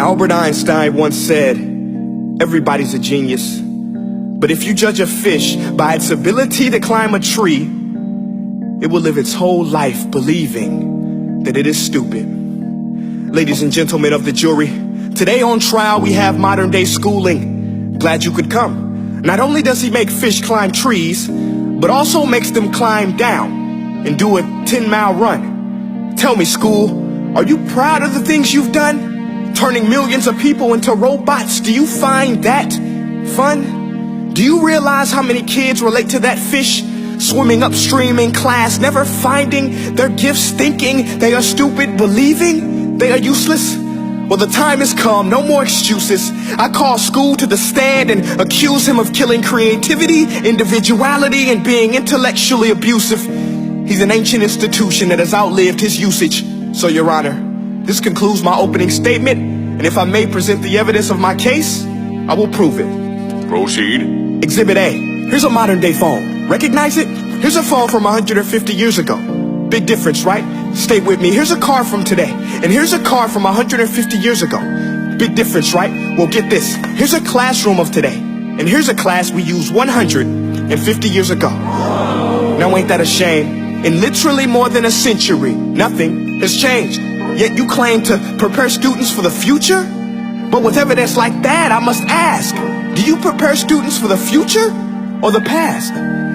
Albert Einstein once said, everybody's a genius. But if you judge a fish by its ability to climb a tree, it will live its whole life believing that it is stupid. Ladies and gentlemen of the jury, today on trial we have modern day schooling. Glad you could come. Not only does he make fish climb trees, but also makes them climb down and do a 10-mile run. Tell me, school, are you proud of the things you've done? Turning millions of people into robots, do you find that fun? Do you realize how many kids relate to that fish swimming upstream in class, never finding their gifts, thinking they are stupid, believing they are useless? Well, the time has come, no more excuses. I call school to the stand and accuse him of killing creativity, individuality, and being intellectually abusive. He's an ancient institution that has outlived his usage. So, Your Honor, this concludes my opening statement, and if I may present the evidence of my case, I will prove it. Proceed. Exhibit A. Here's a modern day phone. Recognize it? Here's a phone from 150 years ago. Big difference, right? Stay with me. Here's a car from today, and here's a car from 150 years ago. Big difference, right? Well, get this. Here's a classroom of today, and here's a class we used 150 years ago. Now, ain't that a shame? In literally more than a century, nothing has changed. Yet you claim to prepare students for the future? But with evidence like that, I must ask, do you prepare students for the future or the past?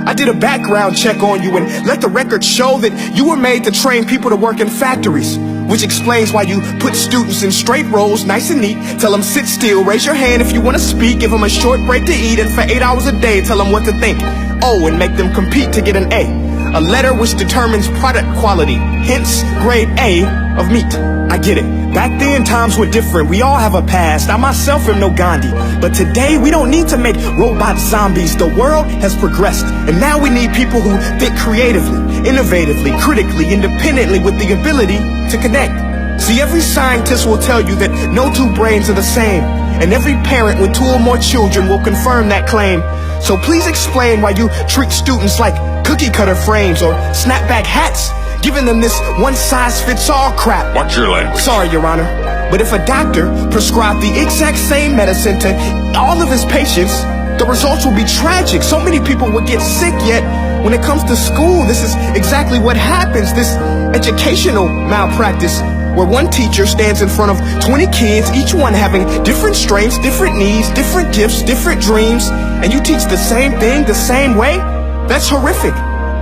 I did a background check on you and let the record show that you were made to train people to work in factories, which explains why you put students in straight rows, nice and neat, tell them sit still, raise your hand if you want to speak, give them a short break to eat, and for 8 hours a day, tell them what to think. Oh, and make them compete to get an A letter which determines product quality, hence grade A of meat. I get it. Back then, times were different. We all have a past. I myself am no Gandhi. But today, we don't need to make robot zombies. The world has progressed. And now we need people who think creatively, innovatively, critically, independently, with the ability to connect. See, every scientist will tell you that no two brains are the same. And every parent with 2 or more children will confirm that claim. So please explain why you treat students like cookie cutter frames or snapback hats, giving them this one-size-fits-all crap. Watch your language. Sorry, Your Honor, but if a doctor prescribed the exact same medicine to all of his patients, the results will be tragic. So many people would get sick, yet when it comes to school, this is exactly what happens, this educational malpractice, where one teacher stands in front of 20 kids, each one having different strengths, different needs, different gifts, different dreams, and you teach the same thing the same way? That's horrific.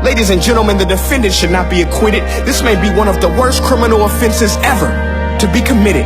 Ladies and gentlemen, the defendant should not be acquitted. This may be one of the worst criminal offenses ever to be committed.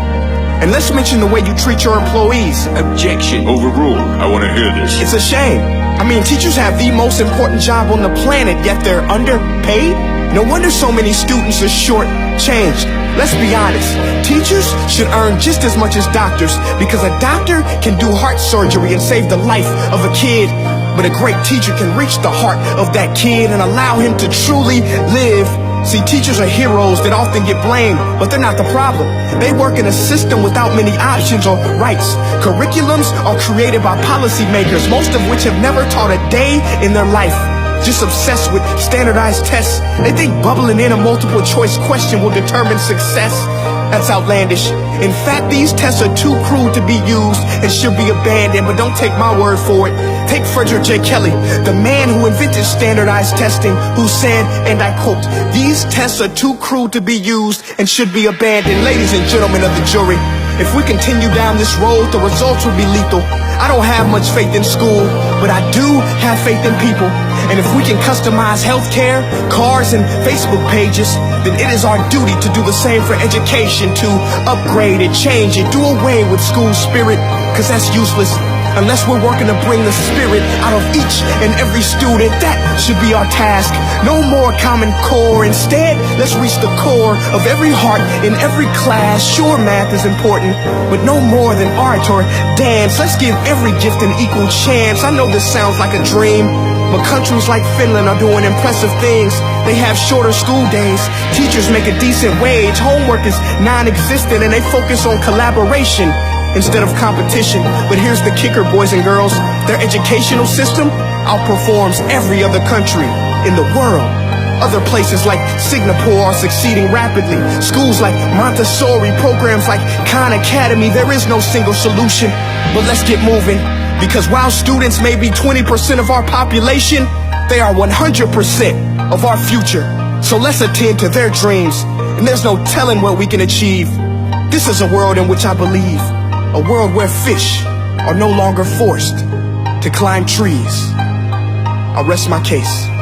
And let's mention the way you treat your employees. Objection. Overruled. I want to hear this. It's a shame. I mean, teachers have the most important job on the planet, yet they're underpaid. No wonder so many students are short-changed. Let's be honest. Teachers should earn just as much as doctors, because a doctor can do heart surgery and save the life of a kid. But a great teacher can reach the heart of that kid and allow him to truly live. See, teachers are heroes that often get blamed, but they're not the problem. They work in a system without many options or rights. Curriculums are created by policymakers, most of which have never taught a day in their life. Just obsessed with standardized tests. They think bubbling in a multiple choice question will determine success. That's outlandish. In fact, these tests are too crude to be used and should be abandoned, but don't take my word for it. Take Frederick J. Kelly, the man who invented standardized testing, who said, and I quote, "These tests are too crude to be used and should be abandoned." Ladies and gentlemen of the jury, if we continue down this road, the results will be lethal. I don't have much faith in school, but I do have faith in people. And if we can customize healthcare, cars, and Facebook pages, then it is our duty to do the same for education, to upgrade it, change it, do away with school spirit, because that's useless. Unless we're working to bring the spirit out of each and every student, that should be our task. No more Common Core. Instead, let's reach the core of every heart in every class. Sure, math is important, but no more than art or dance. Let's give every gift an equal chance. I know this sounds like a dream, but countries like Finland are doing impressive things. They have shorter school days. Teachers make a decent wage. Homework is non-existent, and they focus on collaboration instead of competition. But here's the kicker, boys and girls. Their educational system outperforms every other country in the world. Other places like Singapore are succeeding rapidly. Schools like Montessori, programs like Khan Academy. There is no single solution, but let's get moving. Because while students may be 20% of our population, they are 100% of our future. So let's attend to their dreams, and there's no telling what we can achieve. This is a world in which I believe, a world where fish are no longer forced to climb trees. I'll rest my case.